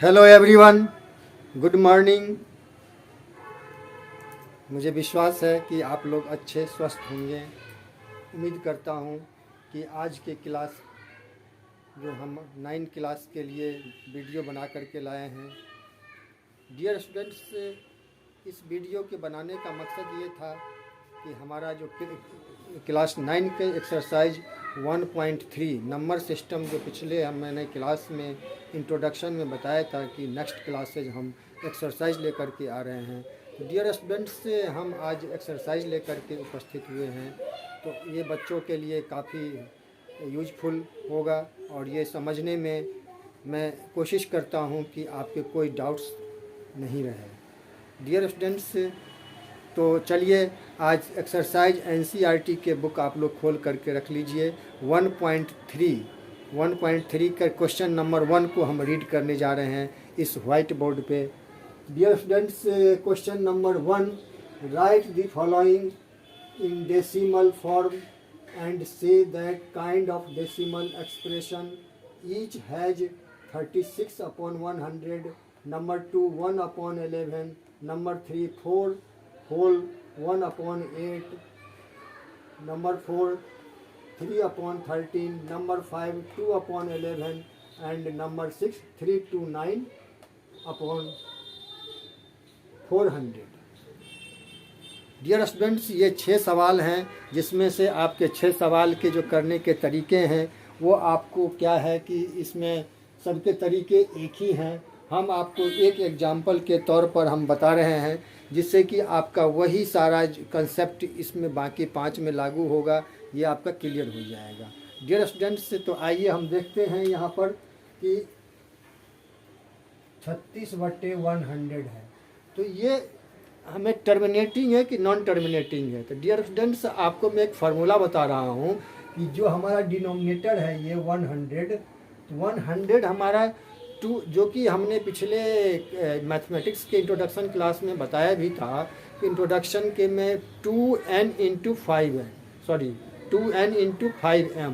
Hello everyone, good morning. मुझे विश्वास है कि आप लोग अच्छे स्वस्थ होंगे। उम्मीद करता हूँ कि आज के क्लास जो हम 9 क्लास के लिए वीडियो बना करके लाए हैं। डियर स्टूडेंट्स, इस वीडियो के बनाने का मकसद ये था कि हमारा जो क्लास 9 के एक्सरसाइज 1.3 नंबर सिस्टम जो पिछले मैंने क्लास में इंट्रोडक्शन में बताया था कि नेक्स्ट क्लासेज हम एक्सरसाइज लेकर के आ रहे हैं। तो डियर स्टूडेंट्स, हम आज एक्सरसाइज लेकर के उपस्थित हुए हैं। तो ये बच्चों के लिए काफ़ी यूजफुल होगा और ये समझने में मैं कोशिश करता हूँ कि आपके कोई डाउट्स नहीं रहे। डियर स्टूडेंट्स, तो चलिए आज एक्सरसाइज एनसीईआरटी के बुक आप लोग खोल करके रख लीजिए। 1.3 का क्वेश्चन नंबर 1 को हम रीड करने जा रहे हैं इस वाइट बोर्ड पे। Dear students, question number 1, write the following in decimal form and say that kind of decimal expression each has 36/100, number 2 1/11, number 3 4 whole 1/8, number 4 3/13, number 5 2/11 and number 6 3 to 9/400। Dear students, ये 6 सवाल हैं जिसमें से आपके 6 सवाल के जो करने के तरीके हैं वो आपको क्या है कि इसमें सबके तरीके एक ही हैं। हम आपको एक एग्जाम्पल के तौर पर हम बता रहे हैं जिससे कि आपका वही सारा कंसेप्ट इसमें बाकी 5 में लागू होगा, ये आपका क्लियर हो जाएगा। डियर स्टूडेंट्स, तो आइए हम देखते हैं यहाँ पर कि 36/100 है, तो ये हमें टर्मिनेटिंग है कि नॉन टर्मिनेटिंग है। तो डियर स्टूडेंट्स, आपको मैं एक फार्मूला बता रहा हूँ कि जो हमारा डिनोमिनेटर है ये 100 हमारा जो कि हमने पिछले मैथमेटिक्स के इंट्रोडक्शन क्लास में बताया भी था कि इंट्रोडक्शन के में 2n × 5m, sorry 2n × 5m,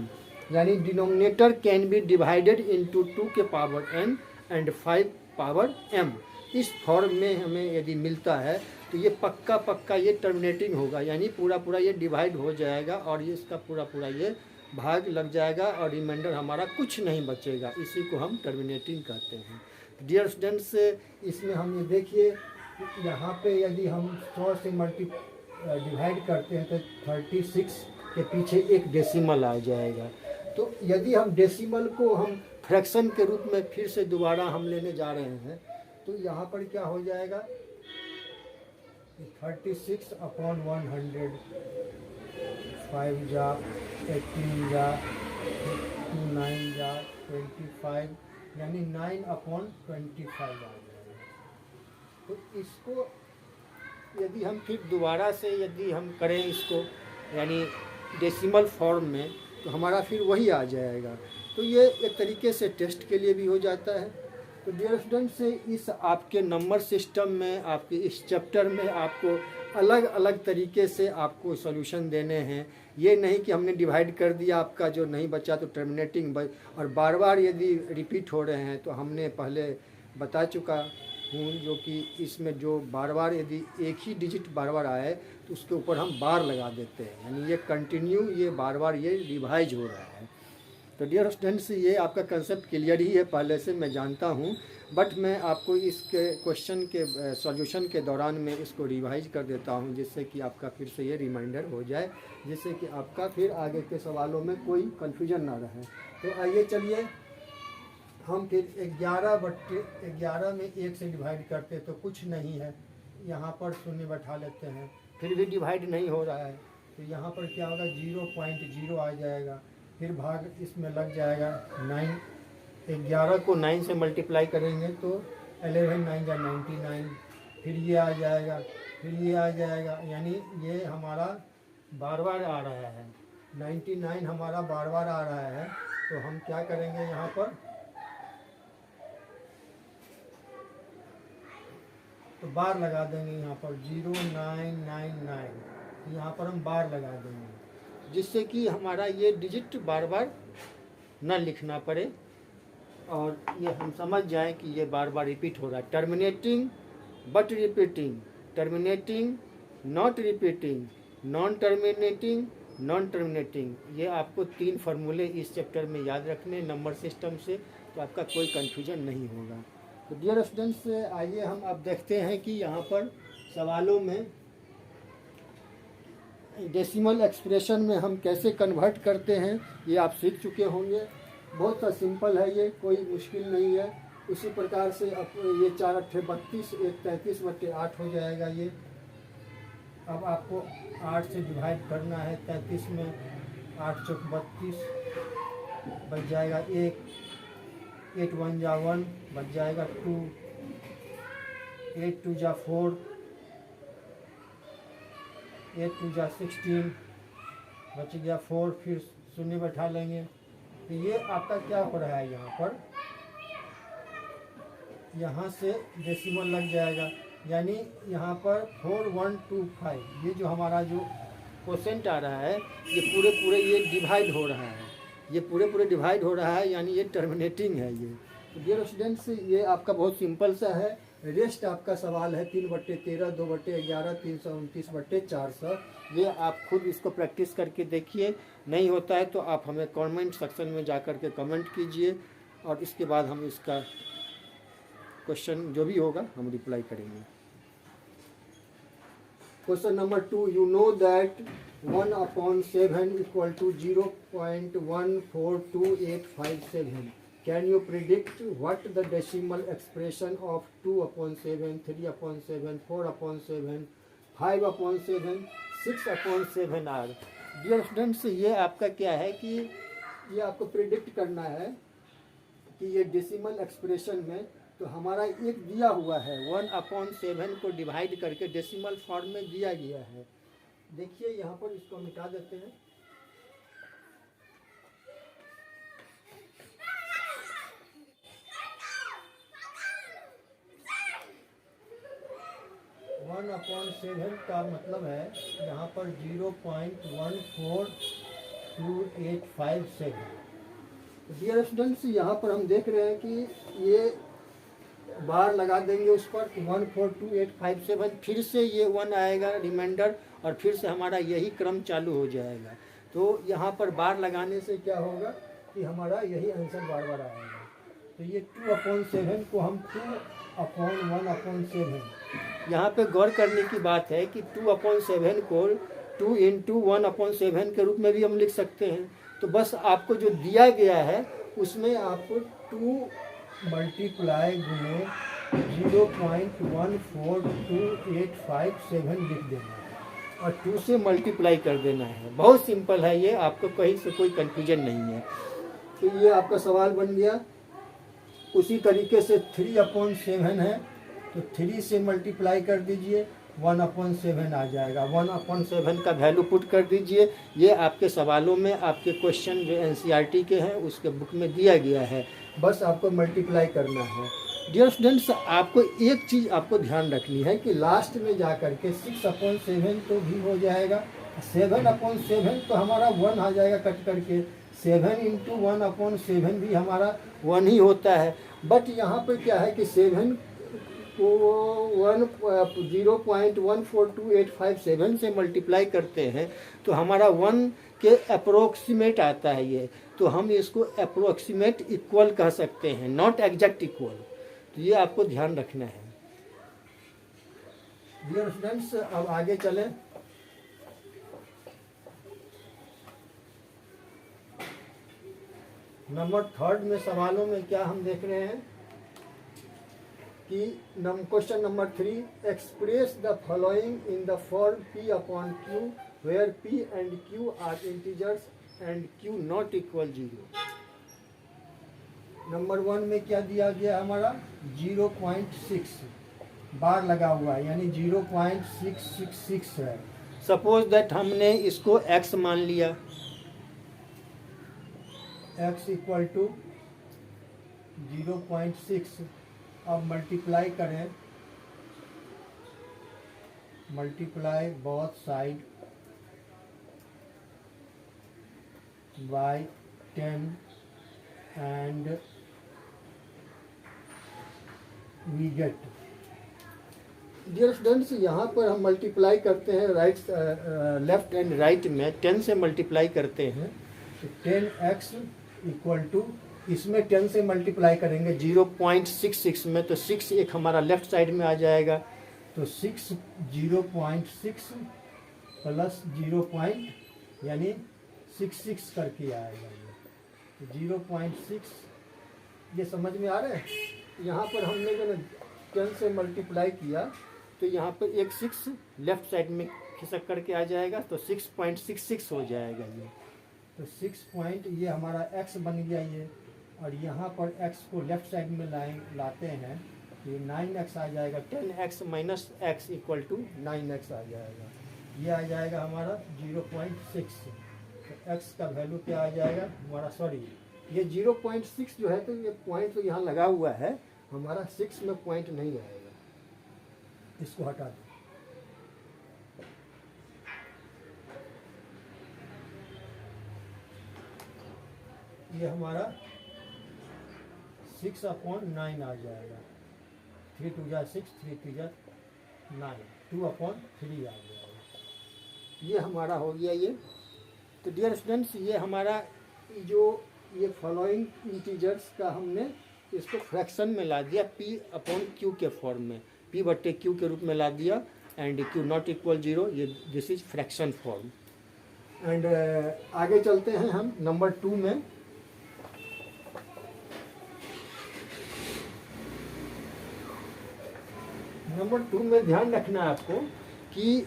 यानी denominator can be divided into 2 के power n and 5 power m। इस फॉर्म में हमें यदि मिलता है तो ये पक्का ये टर्मिनेटिंग होगा, यानी पूरा ये डिवाइड हो जाएगा और ये इसका पूरा ये भाग लग जाएगा और रिमाइंडर हमारा कुछ नहीं बचेगा। इसी को हम टर्मिनेटिंग कहते हैं। डियर स्टूडेंट्स, इसमें हम ये देखिए यहाँ पे यदि हम 100 से डिवाइड करते हैं तो 36 के पीछे एक डेसिमल आ जाएगा। तो यदि हम डेसिमल को हम फ्रैक्शन के रूप में फिर से दोबारा हम लेने जा रहे हैं तो यहाँ पर क्या हो जाएगा 36/100, 5 जा 18 जा 2 9 जा 25, यानी 9/25 आ जाएगा। तो इसको यदि हम फिर दोबारा से यदि हम करें इसको यानी डेसिमल फॉर्म में तो हमारा फिर वही आ जाएगा। तो ये एक तरीके से टेस्ट के लिए भी हो जाता है। तो डियर स्टूडेंट्स, इस आपके नंबर सिस्टम में आपके इस चैप्टर में आपको अलग अलग तरीके से आपको सॉल्यूशन देने हैं। ये नहीं कि हमने डिवाइड कर दिया, आपका जो नहीं बचा तो टर्मिनेटिंग और बार बार यदि रिपीट हो रहे हैं तो हमने पहले बता चुका हूँ जो कि इसमें जो बार बार यदि एक ही डिजिट बार बार आए तो उसके ऊपर हम बार लगा देते हैं, यानी ये कंटिन्यू ये बार बार ये रिवाइज हो रहा है। तो डियर स्टूडेंट्स, ये आपका कंसेप्ट क्लियर ही है पहले से, मैं जानता हूँ, बट मैं आपको इसके क्वेश्चन के सॉल्यूशन के दौरान में इसको रिवाइज कर देता हूँ जिससे कि आपका फिर से ये रिमाइंडर हो जाए, जिससे कि आपका फिर आगे के सवालों में कोई कन्फ्यूजन ना रहे। तो आइए चलिए हम फिर 11/11 में 1 से डिवाइड करते तो कुछ नहीं है, यहाँ पर शून्य बैठा लेते हैं, फिर भी डिवाइड नहीं हो रहा है तो यहाँ पर क्या होगा 0.0 आ जाएगा, फिर भाग इसमें लग जाएगा 9। 11 को 9 से मल्टीप्लाई करेंगे तो 11 9 जा 99, फिर ये आ जाएगा, फिर ये आ जाएगा, यानी ये हमारा बार बार आ रहा है 99 हमारा बार बार आ रहा है। तो हम क्या करेंगे यहाँ पर तो बार लगा देंगे, यहाँ पर 0999 यहाँ पर हम बार लगा देंगे जिससे कि हमारा ये डिजिट बार बार न लिखना पड़े और ये हम समझ जाएं कि ये बार बार रिपीट हो रहा है। Terminating but repeating, terminating not repeating, non terminating non terminating, ये आपको 3 फार्मूले इस चैप्टर में याद रखने नंबर सिस्टम से, तो आपका कोई कन्फ्यूजन नहीं होगा। तो डियर स्टूडेंट्स, आइए हम अब देखते हैं कि यहाँ पर सवालों में डेसिमल एक्सप्रेशन में हम कैसे कन्वर्ट करते हैं, ये आप सीख चुके होंगे। बहुत सा सिंपल है, ये कोई मुश्किल नहीं है। उसी प्रकार से अब ये 4 अट्ठे 32, 1 33/8 हो जाएगा ये। अब आपको 8 से डिवाइड करना है 33 में, 8 चौक 32 बच जाएगा 1, 8 1 जा 1 बच जाएगा 2, 8 2 जा 4, 8 2 जा 16 बच गया 4, फिर शून्य बैठा लेंगे। तो ये आपका क्या हो रहा है, यहाँ पर यहाँ से डेसिमल लग जाएगा, यानी यहाँ पर 4125, ये जो हमारा जो क्वोशेंट आ रहा है, ये पूरे ये डिवाइड हो रहा है, ये पूरे डिवाइड हो रहा है, यानी ये टर्मिनेटिंग है ये। तो डियर स्टूडेंट्स, ये आपका बहुत सिंपल सा है। रेस्ट आपका सवाल है 3/13, 2/11, 329/400। ये आप खुद इसको प्रैक्टिस करके देखिए, नहीं होता है तो आप हमें कमेंट सेक्शन में जा कर के कमेंट कीजिए, और इसके बाद हम इसका क्वेश्चन जो भी होगा हम रिप्लाई करेंगे। Question number 2, you know that 1/7 equal to 0.142857। Can you predict what the decimal expression of 2/7, 3/7, 4/7, 5/7, 6/7 are? Dear students, ये आपका क्या है कि ये आपको प्रिडिक्ट करना है कि ये डेसिमल एक्सप्रेशन में, तो हमारा एक दिया हुआ है 1/7 को डिवाइड करके डेसिमल फॉर्म में दिया गया है। देखिए यहाँ पर इसको मिटा देते हैं। 1/7 का मतलब है यहाँ पर 0.14287। डियर स्टूडेंट्स, यहाँ पर हम देख रहे हैं कि ये बार लगा देंगे उस पर 14287, फिर से ये 1 आएगा रिमाइंडर, और फिर से हमारा यही क्रम चालू हो जाएगा। तो यहाँ पर बार लगाने से क्या होगा कि हमारा यही आंसर बार बार आएगा। तो ये 2/7 को हम 2/1/7, यहाँ पे गौर करने की बात है कि 2/7 को 2 × 1/7 के रूप में भी हम लिख सकते हैं। तो बस आपको जो दिया गया है उसमें आपको 2 मल्टीप्लाई गुने 0.14287 लिख देना है और 2 से मल्टीप्लाई कर देना है। बहुत सिंपल है ये, आपको कहीं से कोई कंफ्यूजन नहीं है। तो ये आपका सवाल बन गया। उसी तरीके से 3/7 है, तो 3 से मल्टीप्लाई कर दीजिए, 1/7 आ जाएगा। 1/7 का वैल्यू पुट कर दीजिए। ये आपके सवालों में आपके क्वेश्चन जो NCERT के हैं उसके बुक में दिया गया है, बस आपको मल्टीप्लाई करना है। डियर स्टूडेंट्स, आपको एक चीज़ आपको ध्यान रखनी है कि लास्ट में जा कर के 6/7 तो भी हो जाएगा, 7/7 तो हमारा 1 आ जाएगा कट करके, 7 × 1/7 भी हमारा 1 ही होता है। बट यहाँ पर क्या है कि 7 को 0.14287 से मल्टीप्लाई करते हैं तो हमारा 1 के अप्रोक्सीमेट आता है ये, तो हम इसको अप्रोक्सीमेट इक्वल कह सकते हैं, नॉट एग्जैक्ट इक्वल। तो ये आपको ध्यान रखना है। डियर स्टूडेंट्स, अब आगे चलें। नंबर 3 में सवालों में क्या हम देख रहे हैं कि question number 3, express the following in the form P/Q where P and Q are integers and Q not equal 0। Number 1 में क्या दिया गया हमारा 0.6 बार लगा हुआ है, यानी 0.666 है। सपोज दैट हमने इसको x मान लिया, x इक्वल टू 0.6। अब मल्टीप्लाई करें, multiply both side by 10 and we get. Dear students, यहाँ पर हम मल्टीप्लाई करते हैं लेफ्ट एंड राइट में 10 से मल्टीप्लाई करते हैं, तो 10x इक्वल टू, इसमें 10 से मल्टीप्लाई करेंगे 0.66 में, तो 6 एक हमारा लेफ्ट साइड में आ जाएगा, तो 6 0.6 प्लस 0. यानी 66 करके आएगा ये, तो 0.6। ये समझ में आ रहा है? यहाँ पर हमने जो 10 से मल्टीप्लाई किया तो यहाँ पर एक 6 लेफ्ट साइड में खिसक करके आ जाएगा, तो 6.66 हो जाएगा ये, तो 6 पॉइंट, ये हमारा x बन गया ये, और यहाँ पर x को लेफ्ट साइड में लाते हैं, तो ये 9x आ जाएगा, 10x minus x equal to 9x आ जाएगा, ये आ जाएगा हमारा 0.6। तो x का वैल्यू क्या आ जाएगा हमारा, सॉरी ये 0.6 जो है, तो ये पॉइंट तो यहाँ लगा हुआ है हमारा, 6 में पॉइंट नहीं आएगा, इसको हटा दो। ये हमारा 6/9 आ जाएगा, 3 2 जा 6, 3 3 जा 9, 2/3 आ जाएगा। ये हमारा हो गया ये। तो डियर स्टूडेंट्स, ये हमारा जो ये फॉलोइंग इंटीजर्स का हमने इसको फ्रैक्शन में ला दिया, P/Q के फॉर्म में, P/Q के रूप में ला दिया, एंड Q नॉट इक्वल 0, ये this is fraction form. And आगे चलते हैं हम नंबर 2 में। नंबर 2 में ध्यान रखना है आपको कि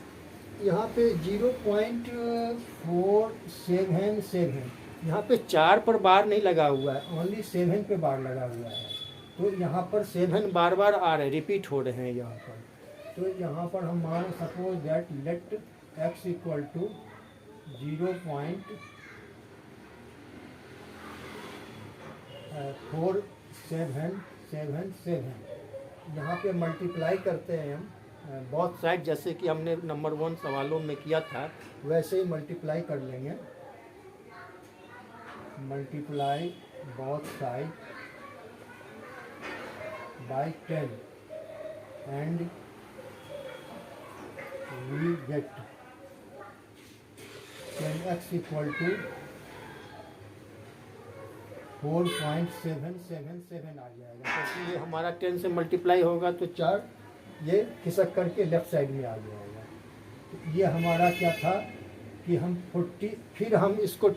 यहाँ पे 0.477, यहाँ पे 4 पर बार नहीं लगा हुआ है, ओनली 7 पे बार लगा हुआ है, तो यहाँ पर 7 बार बार आ रहे, रिपीट हो रहे हैं यहाँ पर। तो यहाँ पर हम मान suppose that let x equal to 0.4777, यहाँ पे मल्टीप्लाई करते हैं हम बोथ साइड, जैसे कि हमने नंबर 1 सवालों में किया था वैसे ही मल्टीप्लाई कर लेंगे। Multiply both side by 10 and we get 10x equal to 4.777 आ जाएगा, क्योंकि ये हमारा 10 से मल्टीप्लाई होगा तो 4 ये खिसक करके लेफ्ट साइड में आ जाएगा। तो ये हमारा क्या था कि हम 40, फिर हम इसको,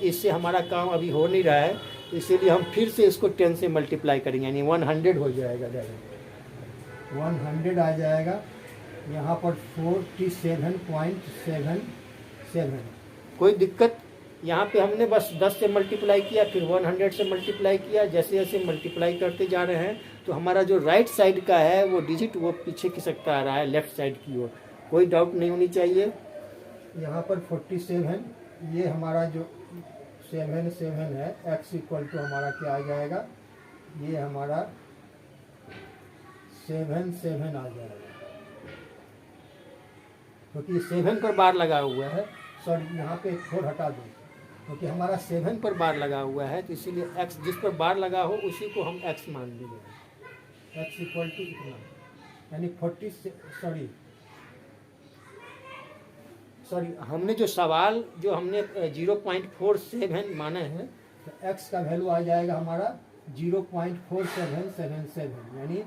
इससे हमारा काम अभी हो नहीं रहा है, इसीलिए हम फिर से इसको 10 से मल्टीप्लाई करेंगे, यानी 100 हो जाएगा, डायरेक्ट 100 आ जाएगा। यहाँ पर 47.77, कोई दिक्कत, यहाँ पे हमने बस 10 से मल्टीप्लाई किया, फिर 100 से मल्टीप्लाई किया, जैसे जैसे मल्टीप्लाई करते जा रहे हैं तो हमारा जो राइट साइड का है वो डिजिट वो पीछे खिसकता आ रहा है लेफ्ट साइड की ओर, कोई डाउट नहीं होनी चाहिए। यहाँ पर 47, ये हमारा जो 7 है, x इक्वल टू हमारा क्या आ जाएगा, ये हमारा 7 आ जाएगा, क्योंकि 7 पर बार लगा हुआ है, सॉरी यहाँ पे 4 हटा दो, क्योंकि हमारा 7 पर बार लगा हुआ है, तो इसीलिए x जिस पर बार लगा हो उसी को हम x मान लेंगे, x इक्वल टू इतना, यानी 40, सॉरी हमने जो सवाल जो हमने 0.47 माना है, तो x का वैल्यू आ जाएगा हमारा 0.4777, यानी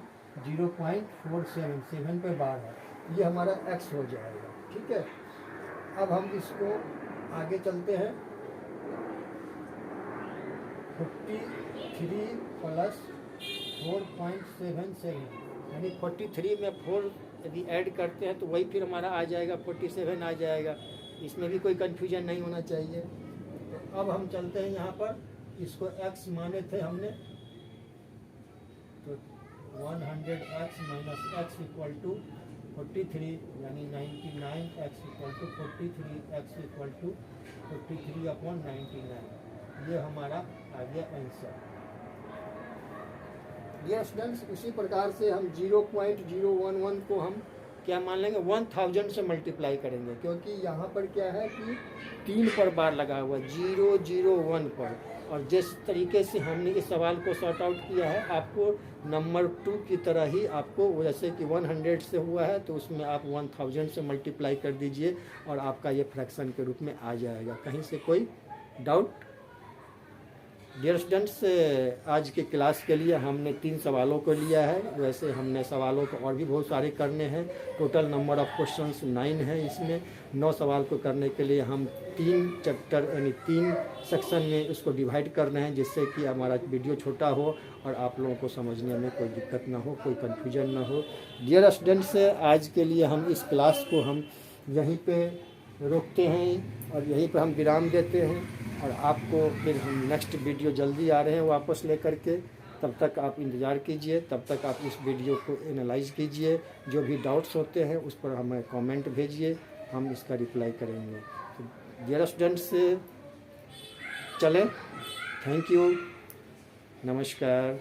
0.477 पे बार है, ये हमारा x हो जाएगा। ठीक है, अब हम इसको आगे चलते हैं। 43 प्लस 4.77, यानी 43 में 4 यदि ऐड करते हैं तो वही फिर हमारा आ जाएगा 47 आ जाएगा, इसमें भी कोई कन्फ्यूजन नहीं होना चाहिए। तो अब हम चलते हैं यहाँ पर, इसको x माने थे हमने, तो 100x minus x equal to 43, यानी 99x equal to 43x equal to 43/99, ये हमारा आ गया आंसर। ये स्टूडेंट्स, उसी प्रकार से हम 0.011 को हम क्या मान लेंगे, 1000 से मल्टीप्लाई करेंगे, क्योंकि यहाँ पर क्या है कि 3 पर बार लगा हुआ 001 पर, और जिस तरीके से हमने इस सवाल को सॉर्ट आउट किया है, आपको नंबर 2 की तरह ही आपको, जैसे कि 100 से हुआ है तो उसमें आप 1000 से मल्टीप्लाई कर दीजिए और आपका ये फ्रैक्शन के रूप में आ जाएगा। कहीं से कोई डाउट? डियर स्टूडेंट्स, आज के क्लास के लिए हमने 3 सवालों को लिया है। वैसे हमने सवालों को और भी बहुत सारे करने हैं। टोटल नंबर ऑफ क्वेश्चंस 9 है। इसमें 9 सवाल को करने के लिए हम 3 चैप्टर यानी 3 सेक्शन में इसको डिवाइड कर रहे हैं, जिससे कि हमारा वीडियो छोटा हो और आप लोगों को समझने में कोई दिक्कत ना हो, कोई कन्फ्यूजन ना हो। डियर स्टूडेंट्स, आज के लिए हम इस क्लास को हम यहीं पे रोकते हैं और यहीं पर हम विराम देते हैं, और आपको फिर हम नेक्स्ट वीडियो जल्दी आ रहे हैं वापस लेकर के। तब तक आप इंतज़ार कीजिए, तब तक आप इस वीडियो को एनालाइज कीजिए। जो भी डाउट्स होते हैं उस पर हमें कमेंट भेजिए, हम इसका रिप्लाई करेंगे। तो डियर स्टूडेंट्स, चलें, थैंक यू, नमस्कार।